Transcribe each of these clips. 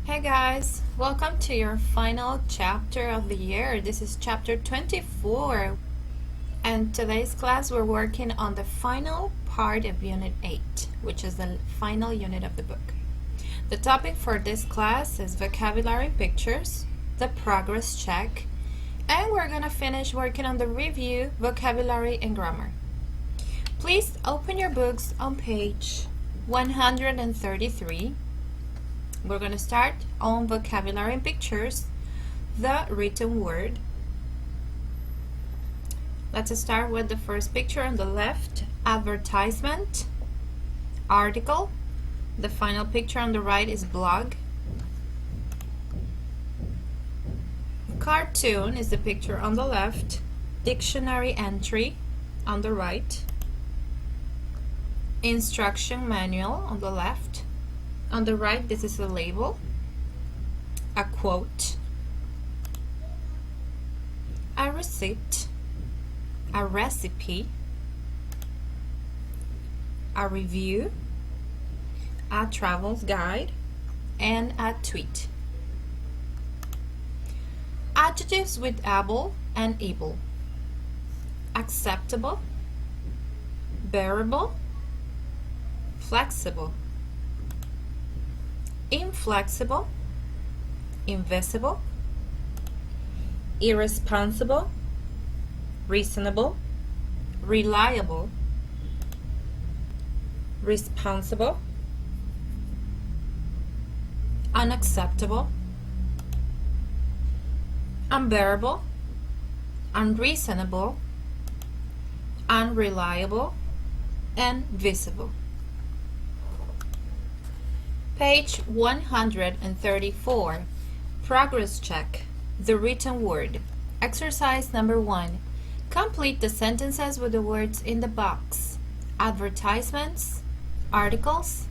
Hey guys, welcome to your final chapter of the year. This is chapter 24, and today's class we're working on the final part of Unit 8, which is the final unit of the book. The topic for this class is vocabulary pictures, the progress check, and we're gonna finish working on the review, vocabulary, and grammar. Please open your books on page 133. We're going to start on vocabulary and pictures, the written word. Let's start with the first picture on the left, advertisement, article. The final picture on the right is blog. Cartoon is the picture on the left, dictionary entry on the right, instruction manual on the left. On the right, this is a label, a quote, a receipt, a recipe, a review, a travel guide, and a tweet. Adjectives with able and able: acceptable, bearable, flexible, inflexible, invisible, irresponsible, reasonable, reliable, responsible, unacceptable, unbearable, unreasonable, unreliable, and visible. Page 134, progress check, the written word. Exercise number 1. Complete the sentences with the words in the box: advertisements, articles,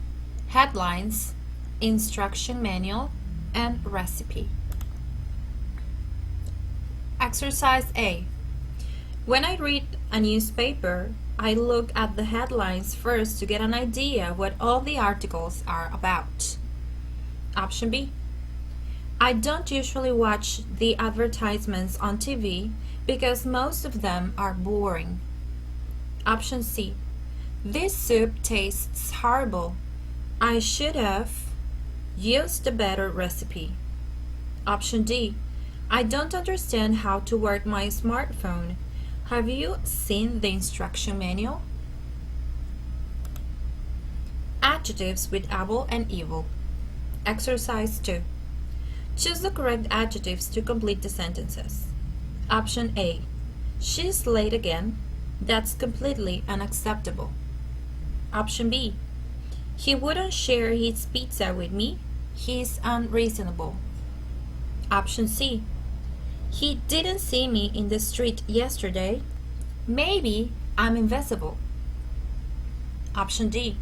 headlines, instruction manual, and recipe. Exercise A. When I read a newspaper, I look at the headlines first to get an idea what all the articles are about. Option B. I don't usually watch the advertisements on TV because most of them are boring. Option C. This soup tastes horrible. I should have used a better recipe. Option D. I don't understand how to work my smartphone. Have you seen the instruction manual? Adjectives with able and able. Exercise 2. Choose the correct adjectives to complete the sentences. Option A. She's late again. That's completely unacceptable. Option B. He wouldn't share his pizza with me. He's unreasonable. Option C. He didn't see me in the street yesterday. Maybe I'm invisible. Option D.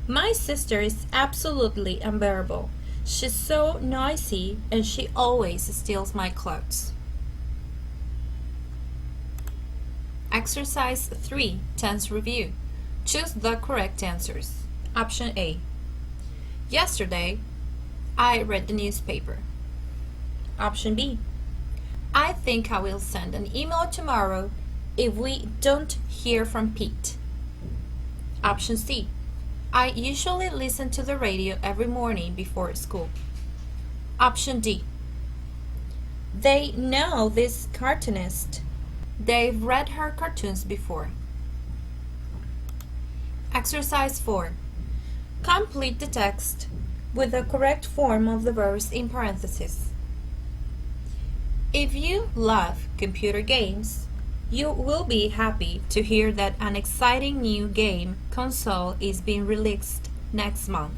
My sister is absolutely unbearable. She's so noisy and she always steals my clothes. Exercise 3, tense review. Choose the correct answers. Option A. Yesterday, I read the newspaper. Option B. I think I will send an email tomorrow if we don't hear from Pete. Option C. I usually listen to the radio every morning before school. Option D. They know this cartoonist. They've read her cartoons before. Exercise 4. Complete the text with the correct form of the verbs in parentheses. If you love computer games, you will be happy to hear that an exciting new game console is being released next month.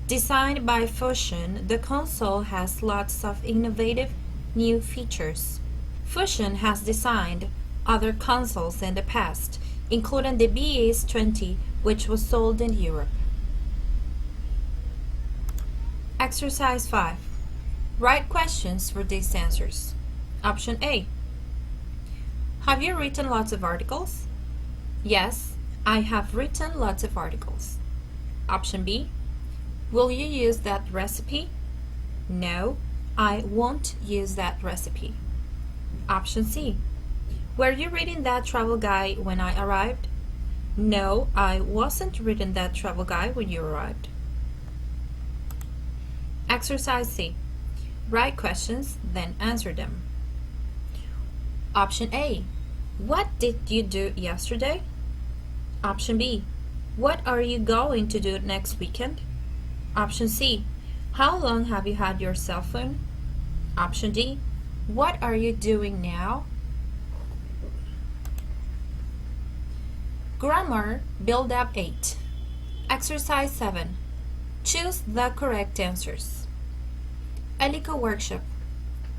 Designed by Fusion, the console has lots of innovative new features. Fusion has designed other consoles in the past, including the BS-20, which was sold in Europe. Exercise 5. Write questions for these answers. Option A. Have you written lots of articles? Yes, I have written lots of articles. Option B. Will you use that recipe? No, I won't use that recipe. Option C. Were you reading that travel guide when I arrived? No, I wasn't reading that travel guide when you arrived. Exercise C. Write questions, then answer them. Option A. What did you do yesterday? Option B. What are you going to do next weekend? Option C. How long have you had your cell phone? Option D. What are you doing now? Grammar Build-Up 8. Exercise 7. Choose the correct answers. Helico Workshop,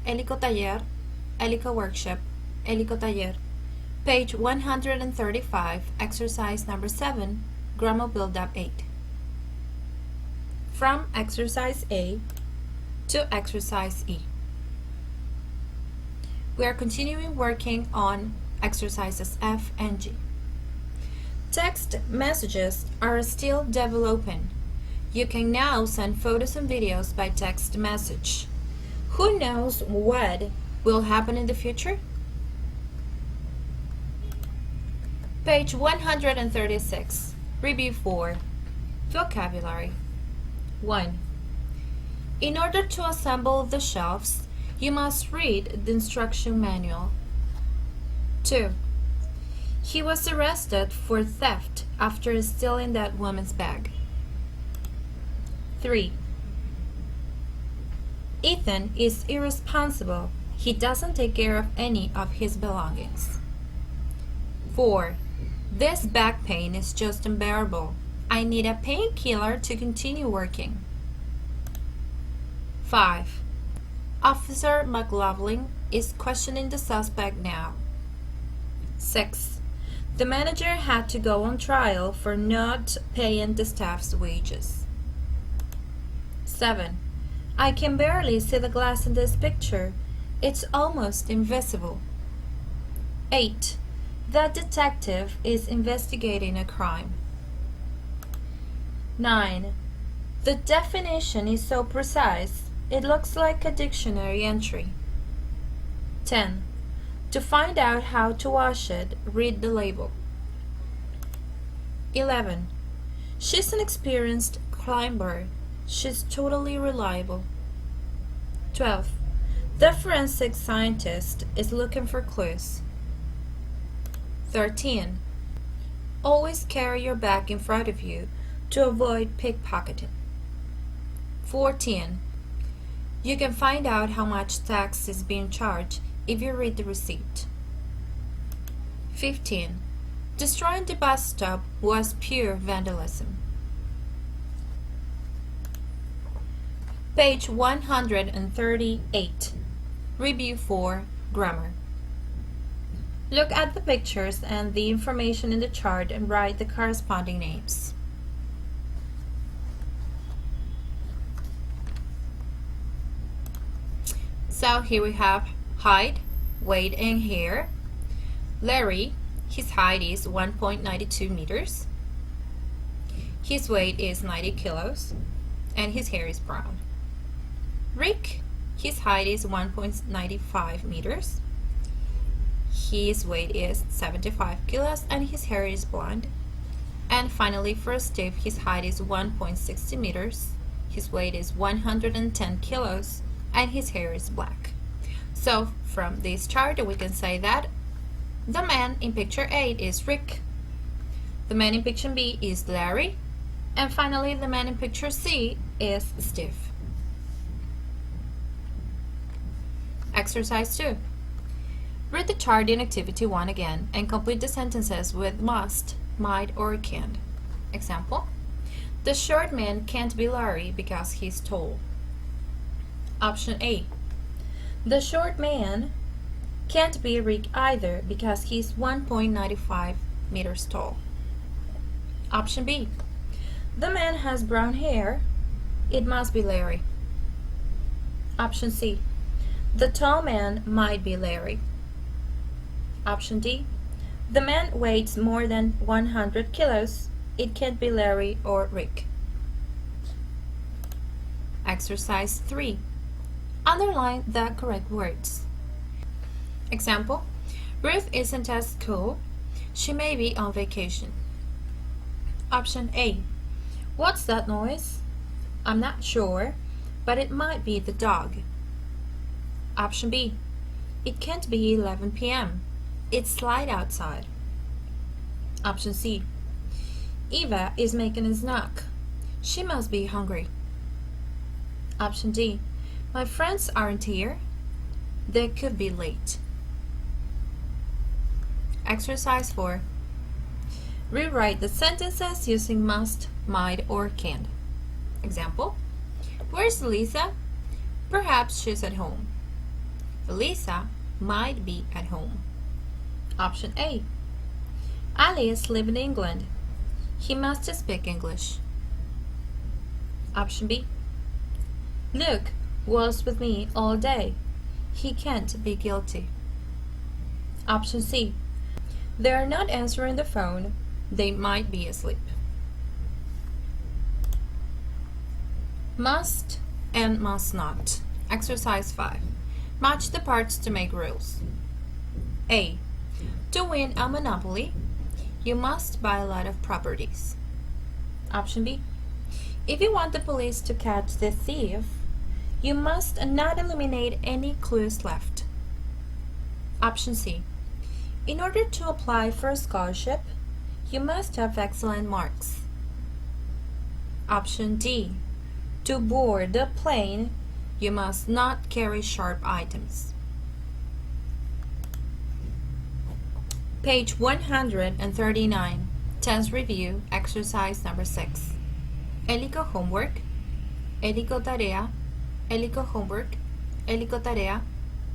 Helico Taller, Helico Workshop, Helico Taller. Page 135, exercise number 7, Grammar Build-Up 8. From exercise A to exercise E. We are continuing working on exercises F and G. Text messages are still developing. You can now send photos and videos by text message. Who knows what will happen in the future? Page 136. Review 4. Vocabulary. 1. In order to assemble the shelves, you must read the instruction manual. 2. He was arrested for theft after stealing that woman's bag. 3. Ethan is irresponsible. He doesn't take care of any of his belongings. 4. This back pain is just unbearable. I need a painkiller to continue working. 5. Officer McLaughlin is questioning the suspect now. 6. The manager had to go on trial for not paying the staff's wages. 7. I can barely see the glass in this picture. It's almost invisible. 8. The detective is investigating a crime. 9. The definition is so precise, it looks like a dictionary entry. 10. To find out how to wash it, read the label. 11. She's an experienced climber. She's totally reliable. 12. The forensic scientist is looking for clues. 13. Always carry your bag in front of you to avoid pickpocketing. 14. You can find out how much tax is being charged if you read the receipt. 15. Destroying the bus stop was pure vandalism. Page 138. Review 4. Grammar. Look at the pictures and the information in the chart and write the corresponding names. So here we have height, weight, and hair. Larry, his height is 1.92 meters. His weight is 90 kilos, and his hair is brown. Rick, his height is 1.95 meters. His weight is 75 kilos, and his hair is blonde. And finally, for Steve, his height is 1.60 meters. His weight is 110 kilos, and his hair is black. So from this chart we can say that the man in picture 8 is Rick, the man in picture B is Larry, and finally the man in picture C is Steve. Exercise 2. Read the chart in activity 1 again and complete the sentences with must, might, or can. Example: the short man can't be Larry because he's tall. Option A. The short man can't be Rick either because he's 1.95 meters tall. Option B. The man has brown hair. It must be Larry. Option C. The tall man might be Larry. Option D. The man weighs more than 100 kilos. It can't be Larry or Rick. Exercise 3. Underline the correct words. Example: Ruth isn't at school. She may be on vacation. Option A. What's that noise? I'm not sure, but it might be the dog. Option B. It can't be 11 p.m. It's light outside. Option C. Eva is making a snack. She must be hungry. Option D. My friends aren't here. They could be late. Exercise 4. Rewrite the sentences using must, might, or can. Example: Where's Lisa? Perhaps she's at home. Lisa might be at home. Option A. Alice lives in England. He must speak English. Option B. Luke was with me all day. He can't be guilty. Option C. They are not answering the phone. They might be asleep. Must and must not. Exercise 5. Match the parts to make rules. A. To win a monopoly, you must buy a lot of properties. Option B. If you want the police to catch the thief, you must not eliminate any clues left. Option C. In order to apply for a scholarship, you must have excellent marks. Option D. To board the plane, you must not carry sharp items. Page 139. Tense review, exercise number 6. Elico homework, Elico tarea, Elico homework, Elico tarea.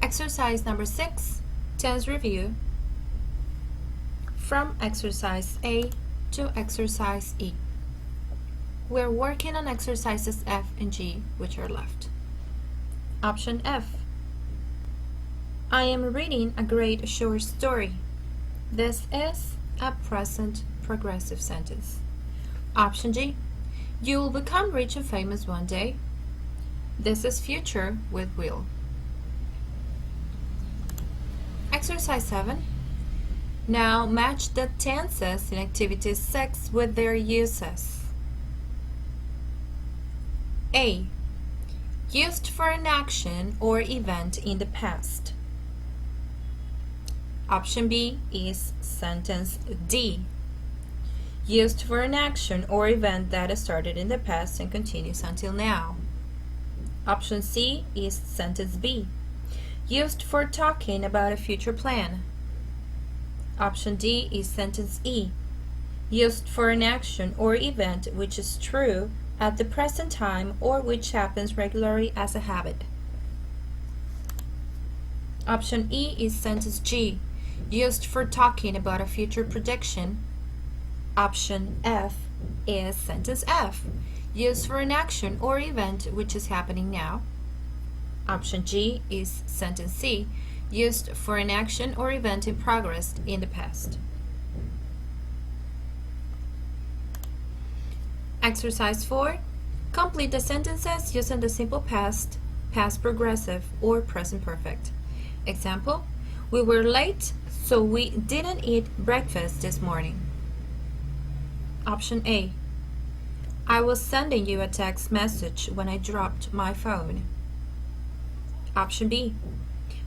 Exercise number 6. Tense review. From exercise A to exercise E. We're working on exercises F and G, which are left. Option F. I am reading a great short story. This is a present progressive sentence. Option G. You will become rich and famous one day. This is future with will. Exercise 7. Now match the tenses in activity 6 with their uses. A. Used for an action or event in the past. Option B is sentence D. Used for an action or event that started in the past and continues until now. Option C is sentence B. Used for talking about a future plan. Option D is sentence E. Used for an action or event which is true at the present time or which happens regularly as a habit. Option E is sentence G. Used for talking about a future prediction. Option F is sentence F. Used for an action or event which is happening now. Option G is sentence C. Used for an action or event in progress in the past. Exercise 4. Complete the sentences using the simple past, past progressive, or present perfect. Example: We were late, so we didn't eat breakfast this morning. Option A. I was sending you a text message when I dropped my phone. Option B.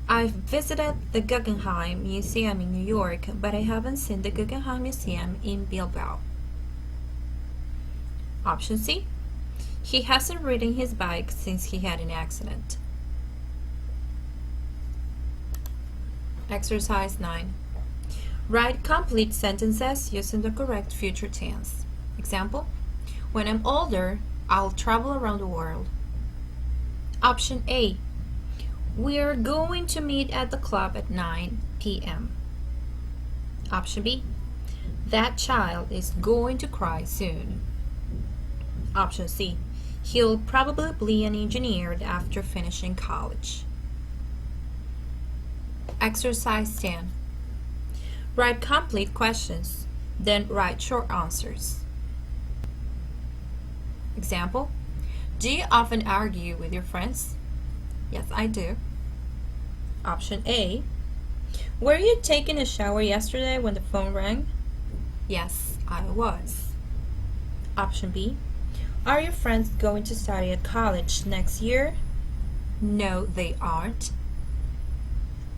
I've visited the Guggenheim Museum in New York, but I haven't seen the Guggenheim Museum in Bilbao. Option C. He hasn't ridden his bike since he had an accident. Exercise 9. Write complete sentences using the correct future tense. Example: When I'm older, I'll travel around the world. Option A. We're going to meet at the club at 9 p.m. Option B. That child is going to cry soon. Option C. He'll probably be an engineer after finishing college. Exercise 10. Write complete questions, then write short answers. Example: Do you often argue with your friends? Yes, I do. Option A. Were you taking a shower yesterday when the phone rang? Yes, I was. Option B. Are your friends going to study at college next year? No, they aren't.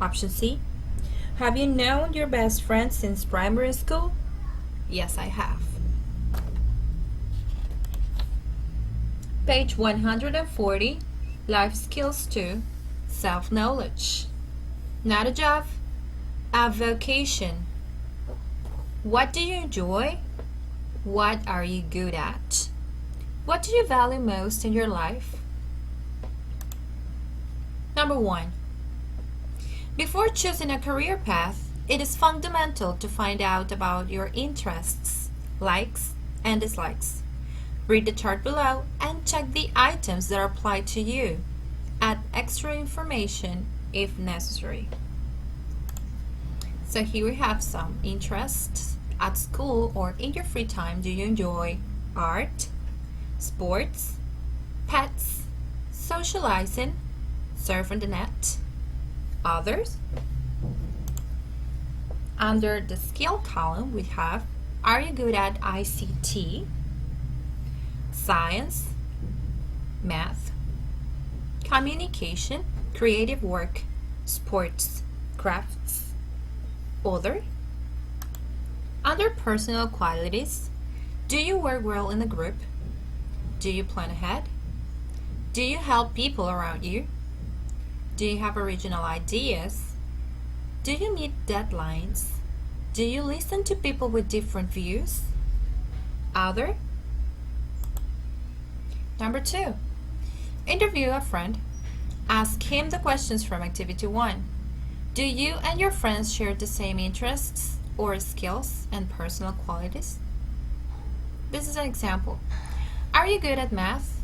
Option C. Have you known your best friend since primary school? Yes, I have. Page 140, Life Skills 2, Self-Knowledge. Not a job, a vocation. What do you enjoy? What are you good at? What do you value most in your life? Number 1. Before choosing a career path, it is fundamental to find out about your interests, likes, and dislikes. Read the chart below and check the items that apply to you. Add extra information if necessary. So here we have some interests. At school or in your free time, do you enjoy art, sports, pets, socializing, surfing the net, others? Under the skill column, we have, are you good at ICT, science, math, communication, creative work, sports, crafts, other? Under personal qualities, do you work well in a group? Do you plan ahead? Do you help people around you? Do you have original ideas? Do you meet deadlines? Do you listen to people with different views? Other? Number 2. Interview a friend. Ask him the questions from Activity 1. Do you and your friends share the same interests or skills and personal qualities? This is an example. Are you good at math?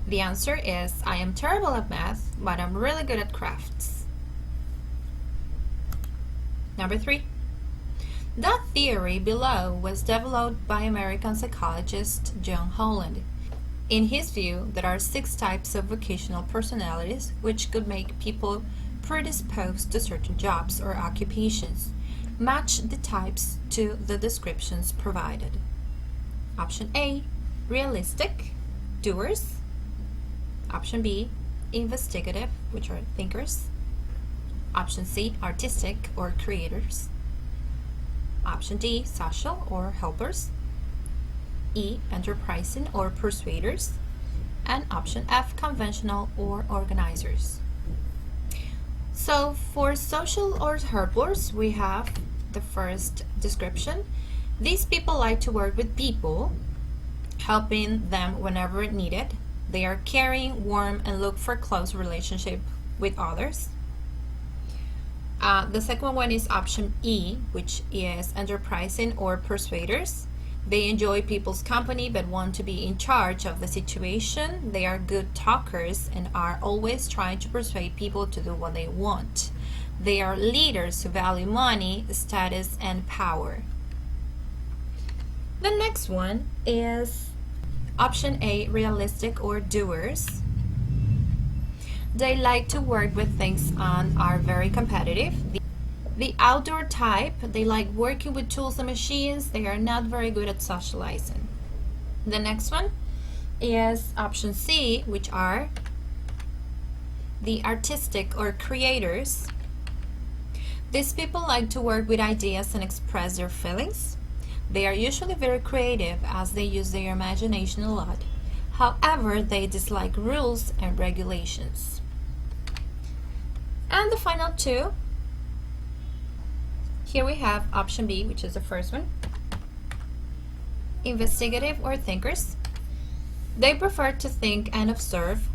The answer is, I am terrible at math, but I'm really good at crafts. Number 3. The theory below was developed by American psychologist John Holland. In his view, there are 6 types of vocational personalities which could make people predisposed to certain jobs or occupations. Match the types to the descriptions provided. Option A, realistic, doers. Option B, investigative, which are thinkers. Option C, artistic or creators. Option D, social or helpers. E, enterprising or persuaders. And option F, conventional or organizers. So for social or helpers, we have the first description. These people like to work with people, helping them whenever needed. They are caring, warm, and look for close relationship with others. The second one is option E, which is enterprising or persuaders. They enjoy people's company but want to be in charge of the situation. They are good talkers and are always trying to persuade people to do what they want. They are leaders who value money, status, and power. The next one is option A, realistic or doers. They like to work with things and are very competitive. The outdoor type, they like working with tools and machines. They are not very good at socializing. The next one is option C, which are the artistic or creators. These people like to work with ideas and express their feelings. They are usually very creative as they use their imagination a lot. However, they dislike rules and regulations. And the final 2, here we have option B, which is the first one. Investigative or thinkers. They prefer to think and observe.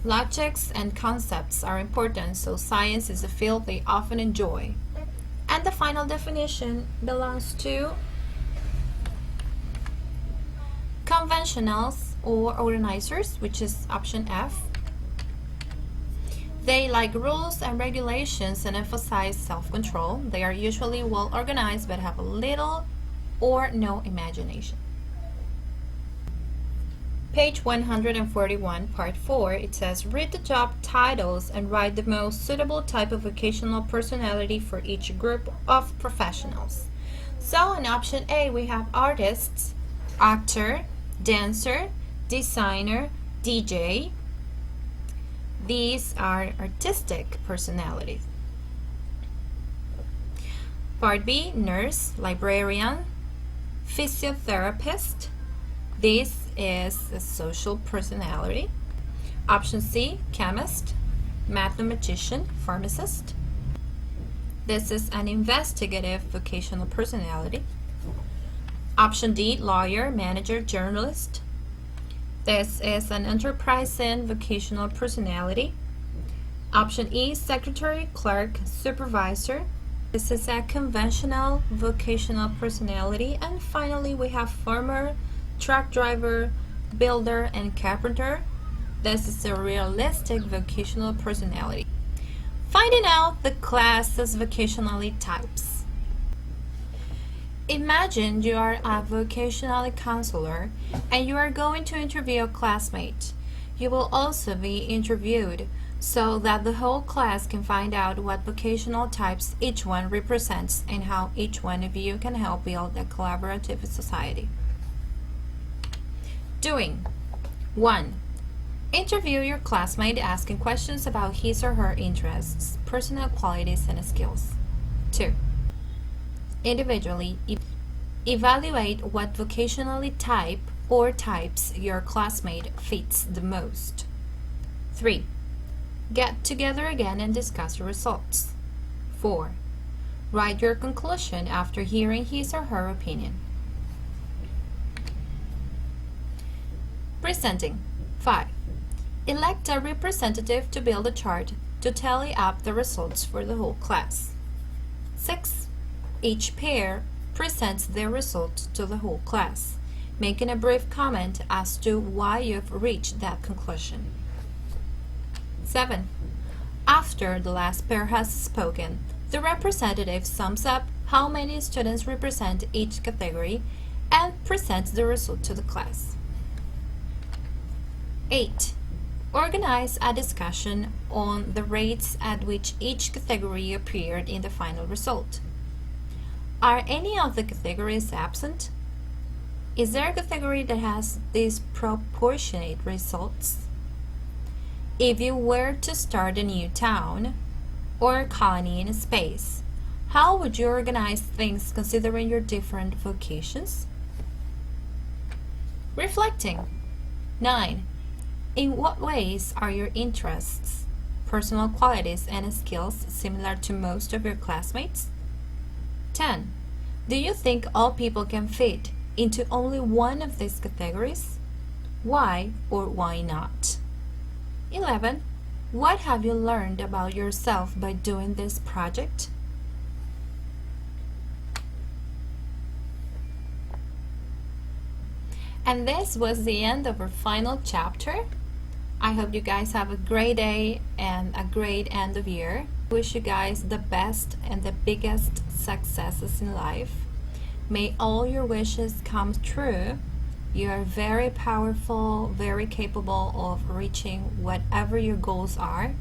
Logics and concepts are important, so science is a field they often enjoy. And the final definition belongs to conventionals or organizers, which is option F. They like rules and regulations and emphasize self-control. They are usually well organized but have little or no imagination. Page 141, Part 4, it says, read the job titles and write the most suitable type of vocational personality for each group of professionals. So in option A, we have artists, actor, dancer, designer, DJ. These are artistic personalities. Part B, nurse, librarian, physiotherapist. This is a social personality. Option C, chemist, mathematician, pharmacist. This is an investigative vocational personality. Option D, lawyer, manager, journalist. This is an enterprising vocational personality. Option E, secretary, clerk, supervisor. This is a conventional vocational personality. And finally, we have farmer, truck driver, builder, and carpenter. This is a realistic vocational personality. Finding out the class's vocationality types. Imagine you are a vocational counselor and you are going to interview a classmate. You will also be interviewed so that the whole class can find out what vocational types each one represents and how each one of you can help build a collaborative society. Doing 1. Interview your classmate asking questions about his or her interests, personal qualities, and skills. 2. Individually, evaluate what vocationality type or types your classmate fits the most. 3. Get together again and discuss your results. 4. Write your conclusion after hearing his or her opinion. Presenting. 5. Elect a representative to build a chart to tally up the results for the whole class. 6. Each pair presents their results to the whole class, making a brief comment as to why you've reached that conclusion. 7. After the last pair has spoken, the representative sums up how many students represent each category and presents the result to the class. 8. Organize a discussion on the rates at which each category appeared in the final result. Are any of the categories absent? Is there a category that has disproportionate results? If you were to start a new town or colony in space, how would you organize things considering your different vocations? Reflecting. 9. In what ways are your interests, personal qualities, and skills similar to most of your classmates? 10. Do you think all people can fit into only one of these categories? Why or why not? 11. What have you learned about yourself by doing this project? And this was the end of our final chapter. I hope you guys have a great day and a great end of year. Wish you guys the best and the biggest successes in life. May all your wishes come true. You are very powerful, very capable of reaching whatever your goals are.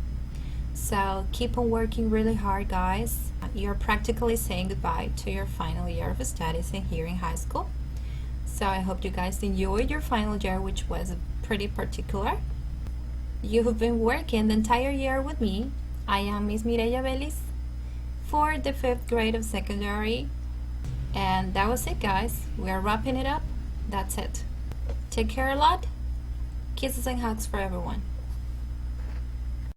So keep on working really hard, guys. You're practically saying goodbye to your final year of studies here in high school. So I hope you guys enjoyed your final year, which was pretty particular. You have been working the entire year with me. I am Miss Mireya Vélez for the 5th grade of secondary. And that was it, guys. We are wrapping it up. That's it. Take care a lot. Kisses and hugs for everyone.